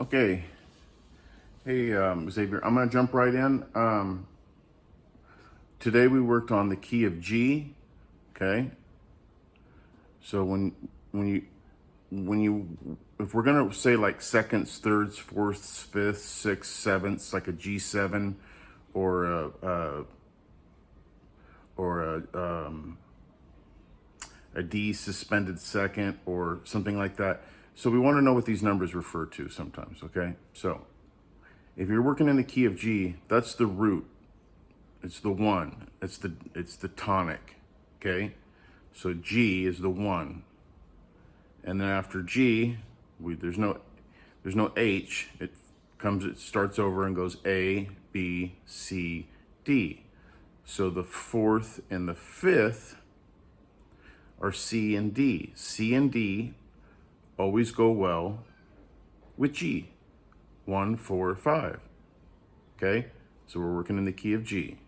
Okay. Hey, Xavier, I'm going to jump right in. Today we worked on the key of G. Okay. So if we're going to say like seconds, thirds, fourths, fifths, sixths, sevenths, like a G7 or a D suspended second or something like that. So we want to know what these numbers refer to sometimes. Okay. So if you're working in the key of G, that's the root. It's the one. It's the tonic. Okay? So G is the one. And then after G, there's no H. It starts over and goes A, B, C, D. So the fourth and the fifth are C and D. C and D always go well with G. 1, 4, 5. Okay? So we're working in the key of G.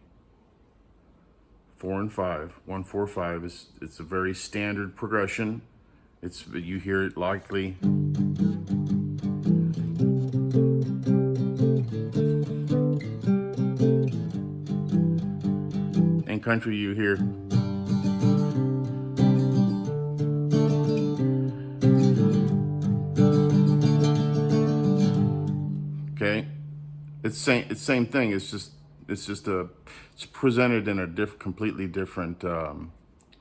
4 and 5. 1, 4, 5 it's a very standard progression. You hear it likely. In country you hear. Okay? It's same thing. It's presented in a completely different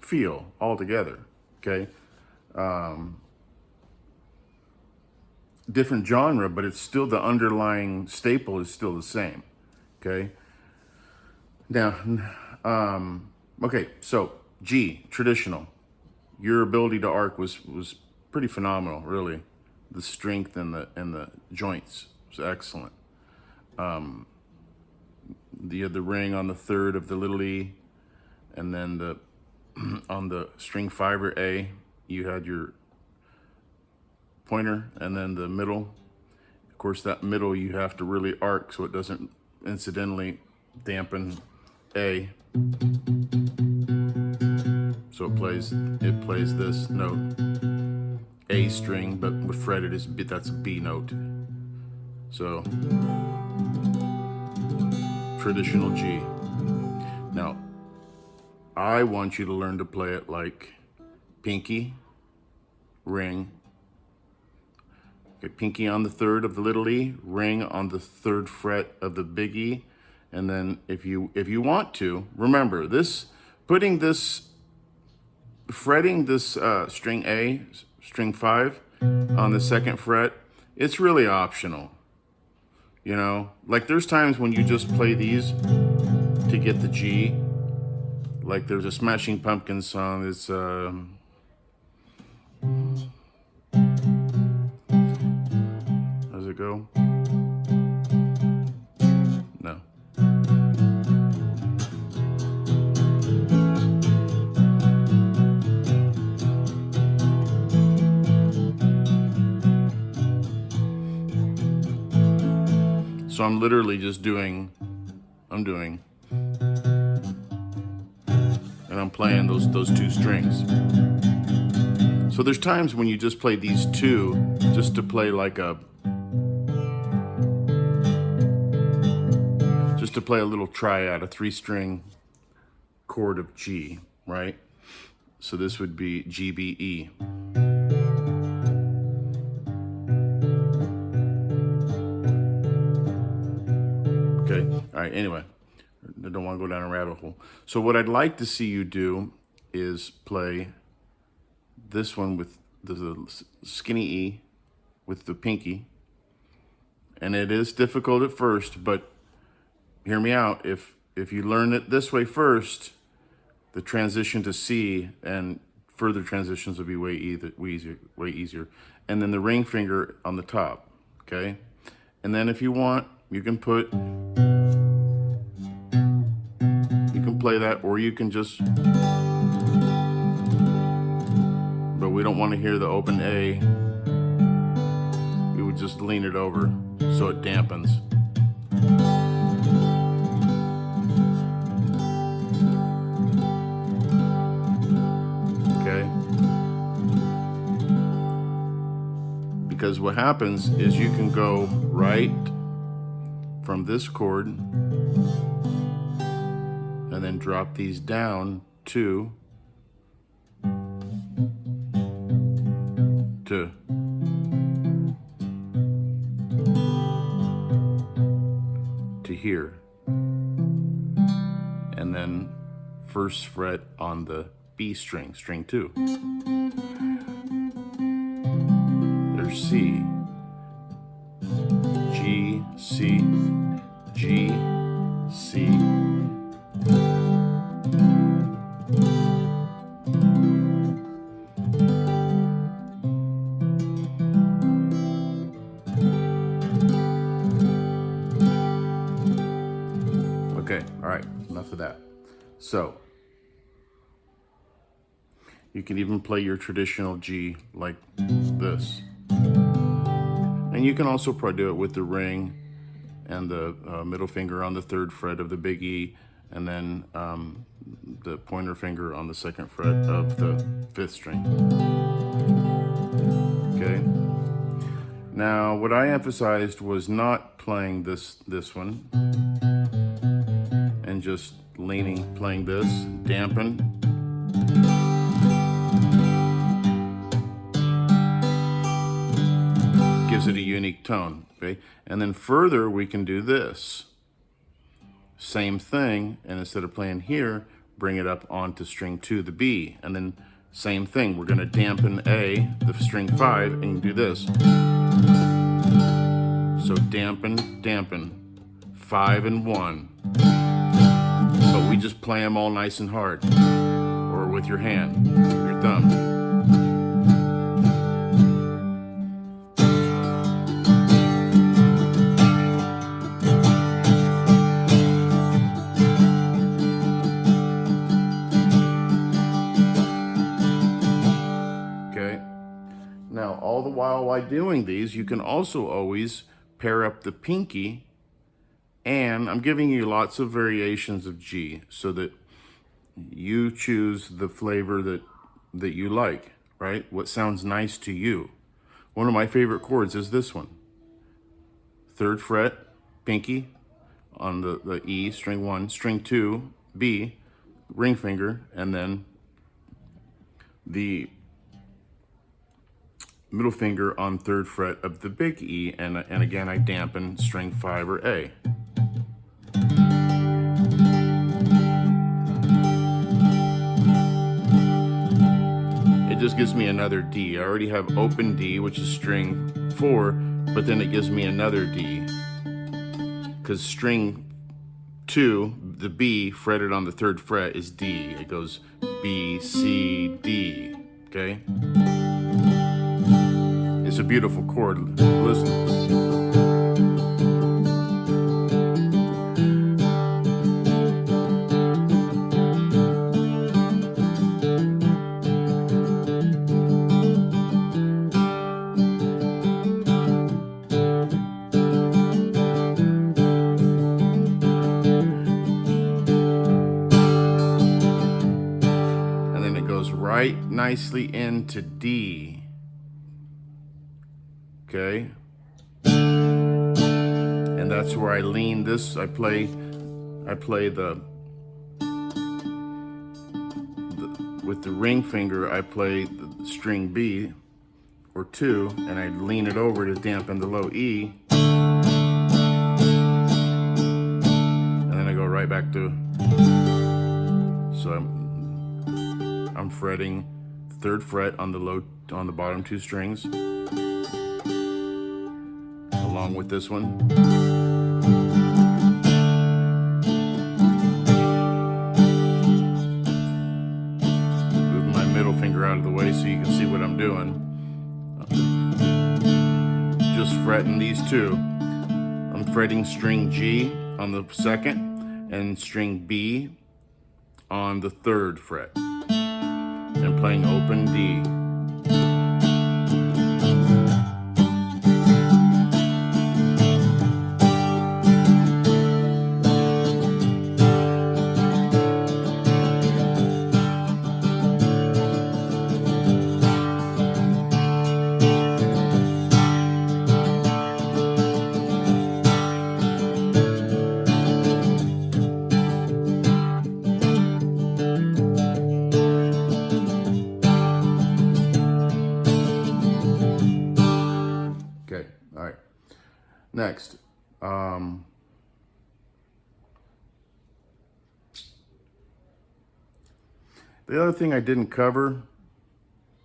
feel altogether. Okay? Different genre, but it's still the underlying staple is still the same. Okay? Now, okay, so G, traditional. Your ability to arc was pretty phenomenal, really. The strength and the joints was excellent. The ring on the third of the little E, and then on the string 5 or A, you had your pointer, and then the middle. Of course, that middle you have to really arc so it doesn't incidentally dampen A. So it plays this note, A string, but with fretted is B, that's a B note. So traditional G. Now, I want you to learn to play it like pinky, ring. Okay, pinky on the third of the little E, ring on the third fret of the big E, and then if you want to, remember this, fretting this string A, string 5 on the second fret, it's really optional. You know, like there's times when you just play these to get the G. Like there's a Smashing Pumpkins song. It's how's it go? No. So I'm literally just doing, and I'm playing those two strings. So there's times when you just play these two just to play like a little triad, a 3-string chord of G, right? So this would be G, B, E. Okay, all right, anyway, I don't want to go down a rabbit hole. So what I'd like to see you do is play this one with the skinny E with the pinky. And it is difficult at first, but hear me out. If you learn it this way first, the transition to C and further transitions will be way easier. And then the ring finger on the top, okay? And then if you want, you can play that, or you can just, but we don't want to hear the open A. We would just lean it over so it dampens. because what happens is you can go right from this chord and then drop these down to here, and then first fret on the B string, string 2. There's C, G, C, G, C, okay, all right, enough of that. So you can even play your traditional G like this. And you can also probably do it with the ring and the middle finger on the 3rd fret of the big E, and then the pointer finger on the 2nd fret of the 5th string. Okay. Now, what I emphasized was not playing this one and just playing this, dampen. Gives it a unique tone, okay? And then further, we can do this. Same thing, and instead of playing here, bring it up onto string 2, the B, and then same thing. We're gonna dampen A, the string 5, and do this. So dampen, dampen, 5 and 1. But we just play them all nice and hard, or with your hand, your thumb. Now, all the while doing these, you can also always pair up the pinky, and I'm giving you lots of variations of G so that you choose the flavor that you like, right? What sounds nice to you. One of my favorite chords is this one. 3rd fret, pinky, on the E, string 1, string 2, B, ring finger, and then the middle finger on 3rd fret of the big E, and again I dampen string 5 or A. It just gives me another D. I already have open D, which is string 4, but then it gives me another D, because string 2, the B fretted on the 3rd fret, is D. It goes B, C, D, okay? It's a beautiful chord. Listen. And then it goes right nicely into D. Okay, and that's where I lean this. I play the with the ring finger. I play the string B or 2, and I lean it over to dampen the low E, and then I go right back to. So I'm fretting 3rd fret on the bottom 2 strings, along with this one. Move my middle finger out of the way so you can see what I'm doing. Just fretting these 2. I'm fretting string G on the 2nd and string B on the 3rd fret, and playing open D. All right. Next. The other thing I didn't cover,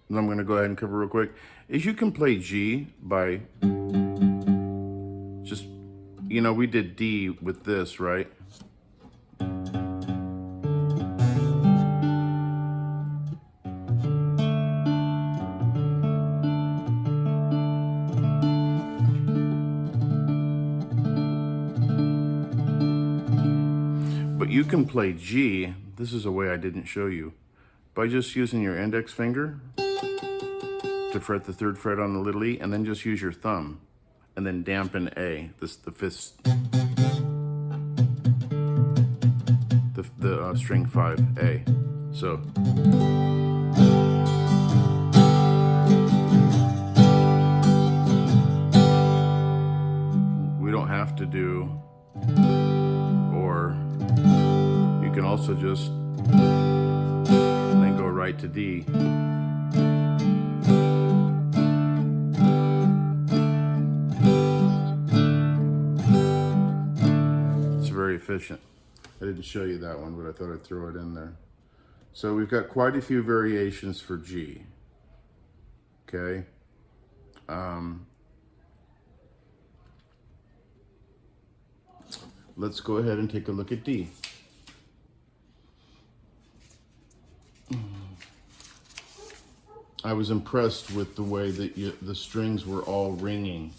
and I'm going to go ahead and cover real quick, is you can play G by just, you know, we did D with this, right? But you can play G, this is a way I didn't show you, by just using your index finger to fret the 3rd fret on the little E, and then just use your thumb, and then dampen A, the 5th, the string 5, A. So. We don't have to do, or you can also just, and then go right to D. Very efficient. I didn't show you that one, but I thought I'd throw it in there. So we've got quite a few variations for G. Okay. Let's go ahead and take a look at D. I was impressed with the way that the strings were all ringing.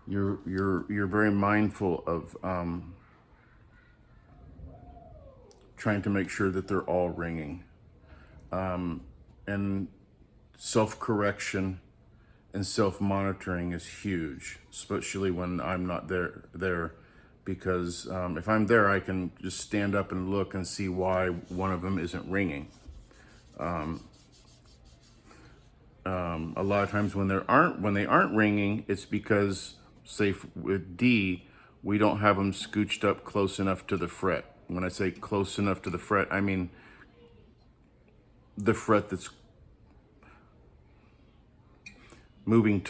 You're very mindful of trying to make sure that they're all ringing, and self-correction and self-monitoring is huge, especially when I'm not there, because if I'm there, I can just stand up and look and see why one of them isn't ringing. A lot of times when they aren't ringing, it's because, say with D, we don't have them scooched up close enough to the fret. When I say close enough to the fret, I mean the fret that's moving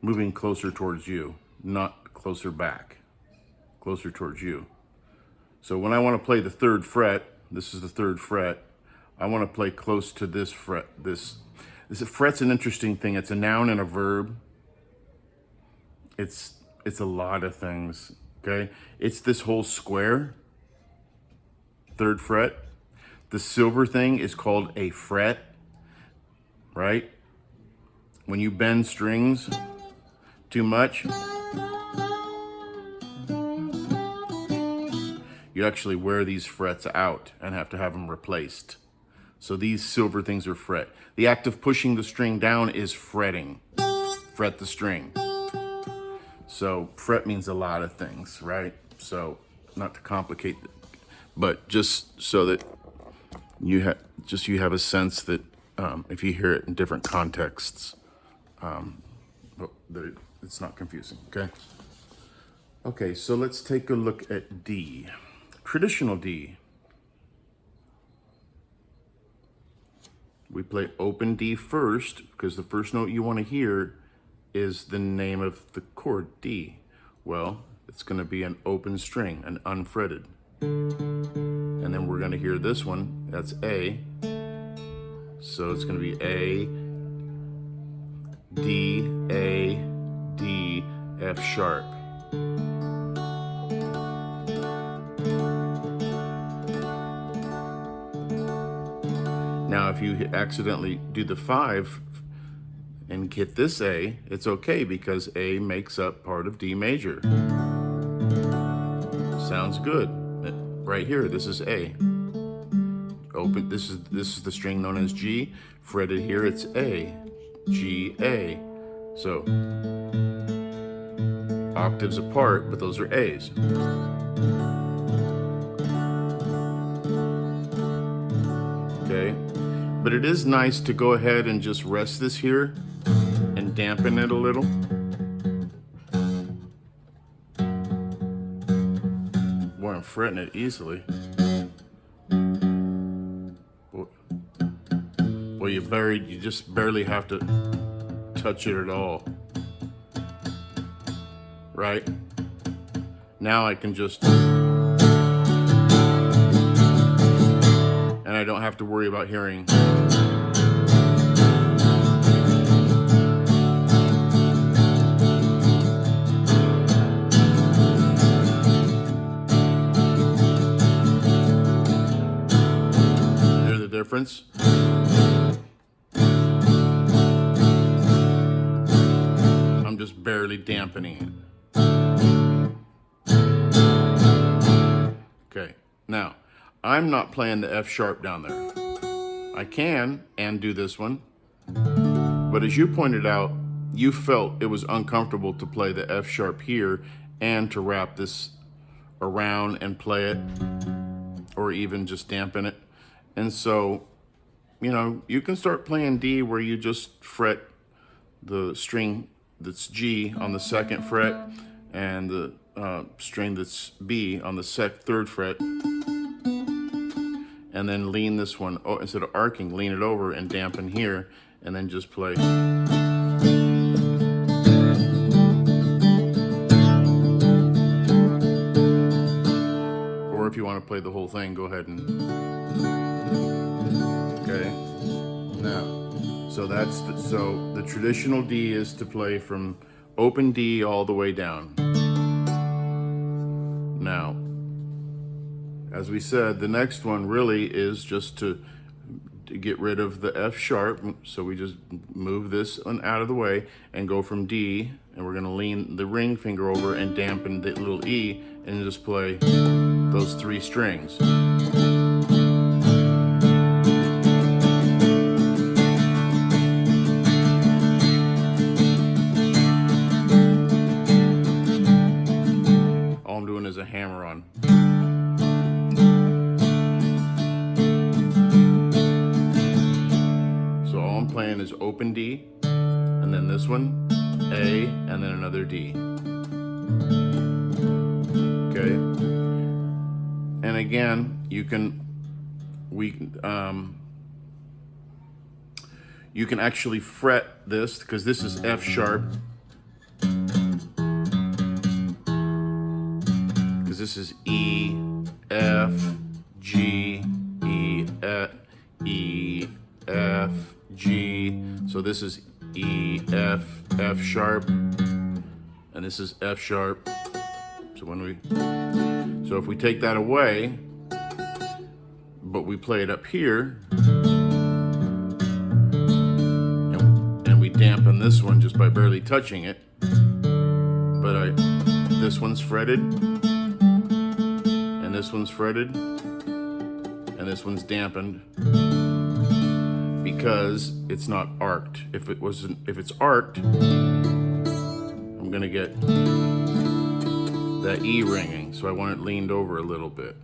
moving closer towards you, not closer back, closer towards you. So when I want to play the 3rd fret, this is the 3rd fret, I want to play close to this fret. This fret's an interesting thing. It's a noun and a verb. It's a lot of things, okay? It's this whole square, 3rd fret. The silver thing is called a fret, right? When you bend strings too much, you actually wear these frets out and have to have them replaced. So these silver things are fret. The act of pushing the string down is fretting. Fret the string. So fret means a lot of things, right? So not to complicate it, but just so that you have a sense that if you hear it in different contexts, that it's not confusing, okay? Okay, so let's take a look at D. Traditional D. We play open D first, because the first note you want to hear is the name of the chord, D. Well, it's going to be an open string, an unfretted. And then we're going to hear this one, that's A. So it's going to be A, D, F sharp. Now, if you accidentally do the 5 and hit this A, it's okay because A makes up part of D major. Sounds good. Right here, this is A. Open. This is the string known as G. Fretted here, it's A, G, A. So octaves apart, but those are A's. Okay. But it is nice to go ahead and just rest this here and dampen it a little. Boy, I'm fretting it easily. Boy, you you just barely have to touch it at all. Right? Now I can just, and I don't have to worry about hearing. Hear the difference? I'm just barely dampening it. Okay, now, I'm not playing the F sharp down there. I can, and do this one. But as you pointed out, you felt it was uncomfortable to play the F sharp here and to wrap this around and play it, or even just dampen it. And so, you know, you can start playing D where you just fret the string that's G on the 2nd fret and the string that's B on the 3rd fret, and then lean this one, instead of arcing, lean it over and dampen here, and then just play. Or if you want to play the whole thing, go ahead and, okay. Now, so the traditional D is to play from open D all the way down. Now, as we said, the next one really is just to get rid of the F sharp. So we just move this one out of the way and go from D, and we're gonna lean the ring finger over and dampen the little E and just play those 3 strings. All I'm doing is a hammer on. Playing is open D, and then this one, A, and then another D. Okay. And again, you can actually fret this, because this is F sharp. Because this is E, F, G, E, F, G, so this is E, F, F sharp, and this is F sharp. So if we take that away, but we play it up here, and we dampen this one just by barely touching it, but this one's fretted, and this one's fretted, and this one's dampened, because it's not arced. If it's arced, I'm gonna get that E ringing, so I want it leaned over a little bit.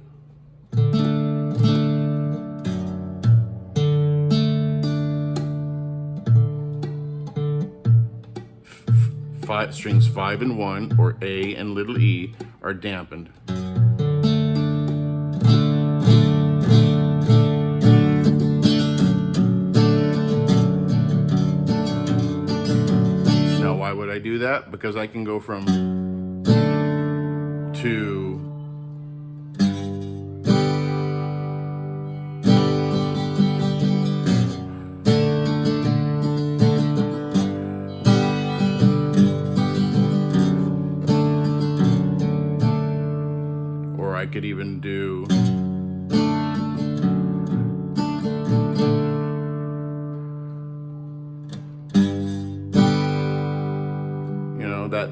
Strings 5 and 1, or A and little E, are dampened. Why would I do that? Because I can go from to or I could even do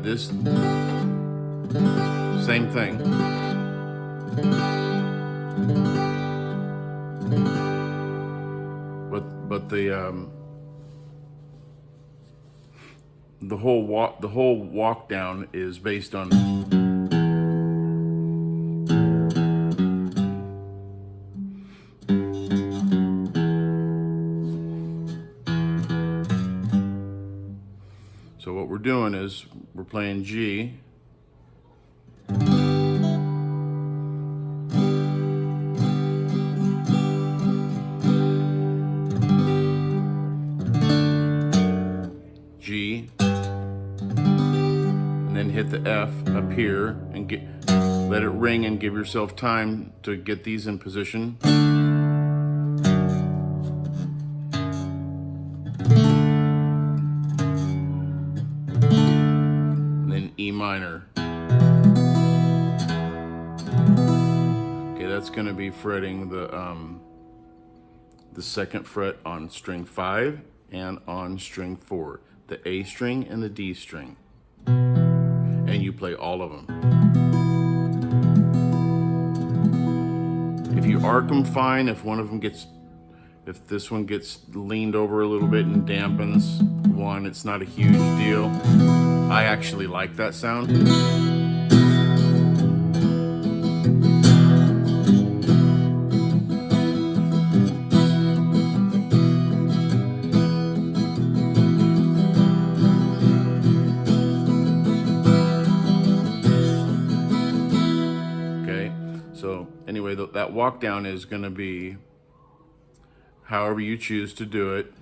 this same thing. But the whole walk down is based on so what we're doing is we're playing G, G, and then hit the F up here and let it ring and give yourself time to get these in position. And then E minor. Okay, that's going to be fretting the second fret on string 5 and on string 4, the A string and the D string, and you play all of them. If you arc them, fine. If this one gets leaned over a little bit and dampens one, it's not a huge deal. I actually like that sound. So anyway, that walk down is going to be however you choose to do it.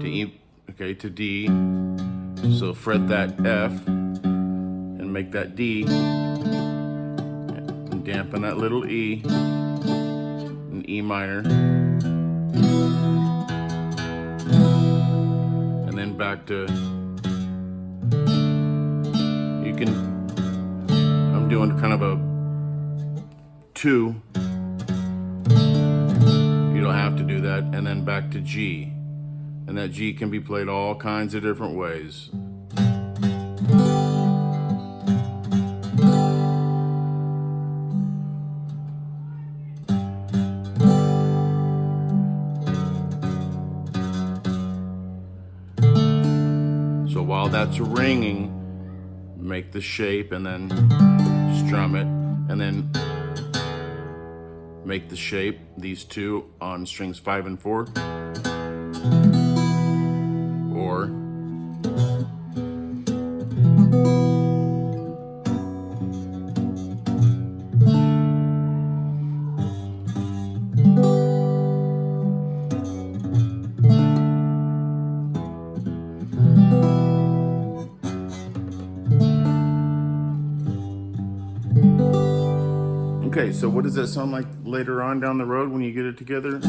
To E, okay, to D. So fret that F and make that D, and dampen that little E, and E minor, and then back to. I'm doing kind of a 2. You don't have to do that. And then back to G. And that G can be played all kinds of different ways. So while that's ringing, make the shape and then strum it, and then make the shape, these two on strings 5 and 4, or okay, so what does that sound like later on down the road when you get it together?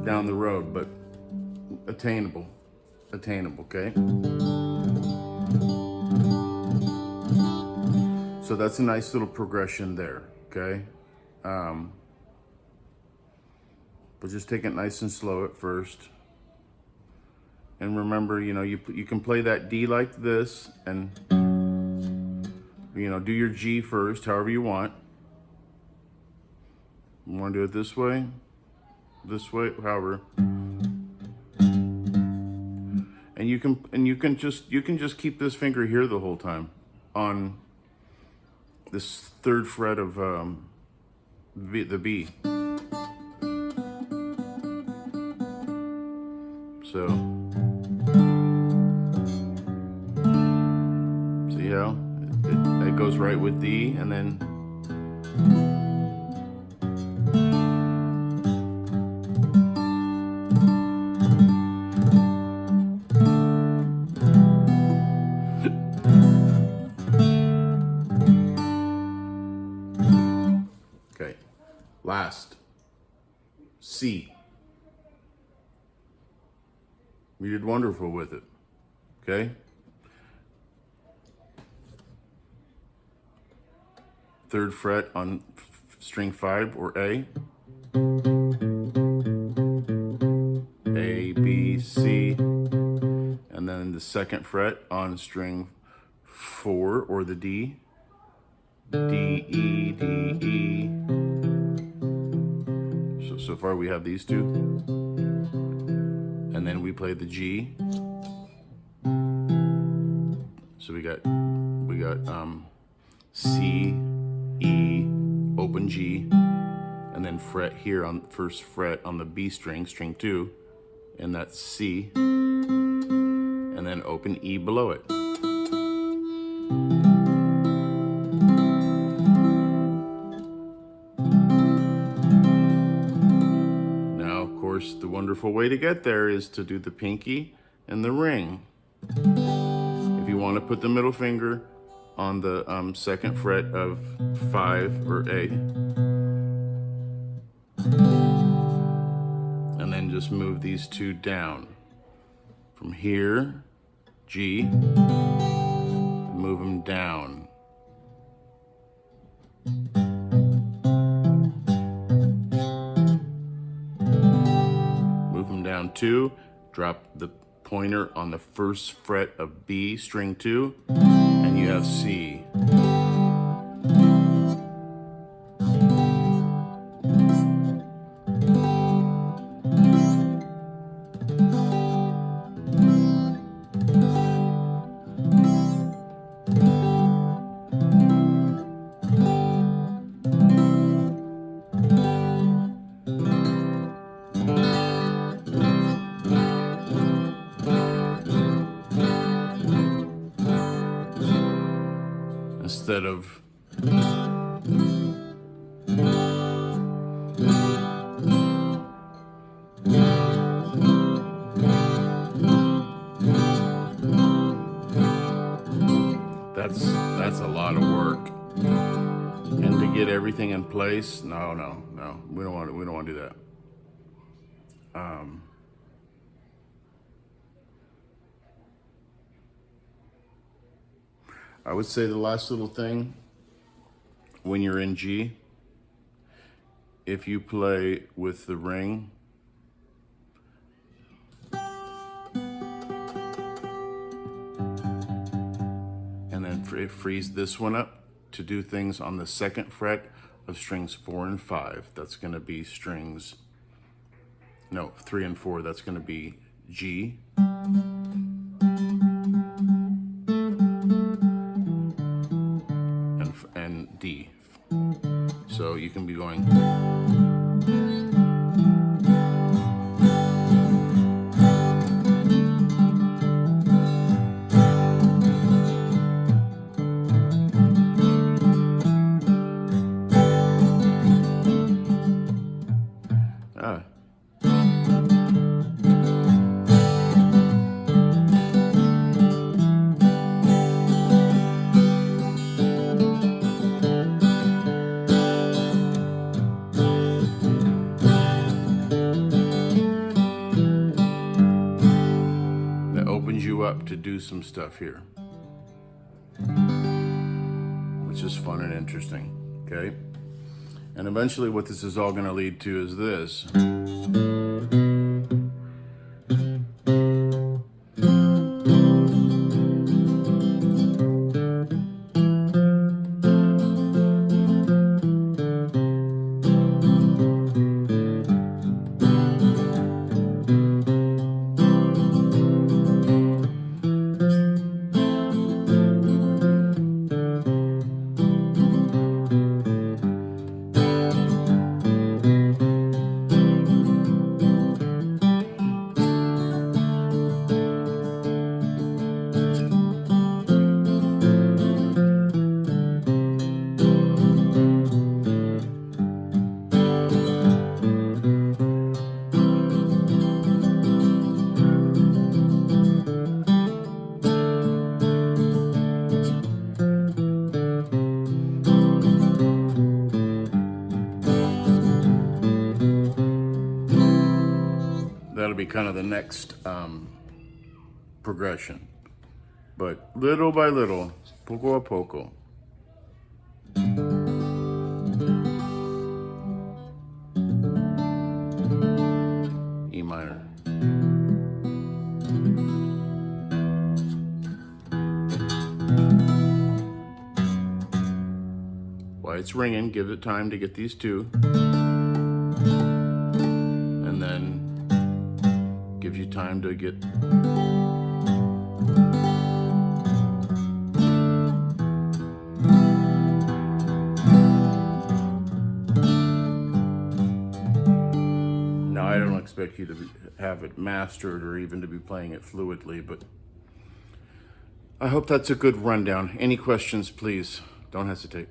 Down the road, but attainable, okay? So that's a nice little progression there, okay? But just take it nice and slow at first. And remember, you can play that D like this, and do your G first, however you want. You want to do it this way, however. And you can just keep this finger here the whole time on this 3rd fret of the B. So see how it goes right with D, and then okay, last, C. You did wonderful with it, okay? 3rd fret on string 5 or A. A, B, C, and and then the second fret on string 4 or the D, D, E, D, E. So far we have these two. And then we play the G. So we got C, E, open G, and then fret here on first fret on the B string, string 2, and that's C, and then open E below it. Now, of course, the wonderful way to get there is to do the pinky and the ring. If you want to put the middle finger on the second fret of 5 or A, and then just move these two down. From here, G, move them down. Move them down 2, drop the pointer on the first fret of B, string 2, and you have C. Instead of that's a lot of work. And to get everything in place, no, we don't want to do that. I would say the last little thing, when you're in G, if you play with the ring, and then freeze this one up to do things on the second fret of strings 4 and 5. That's going to be strings, no, 3 and 4. That's going to be G, and D. So you can be going. Up to do some stuff here, which is fun and interesting, okay? And eventually what this is all going to lead to is this. That'll be kind of the next progression, but little by little, poco a poco. E minor. it's ringing. Give it time to get these two. And then gives you time to get... Now, I don't expect you to have it mastered or even to be playing it fluidly, but I hope that's a good rundown. Any questions, please don't hesitate.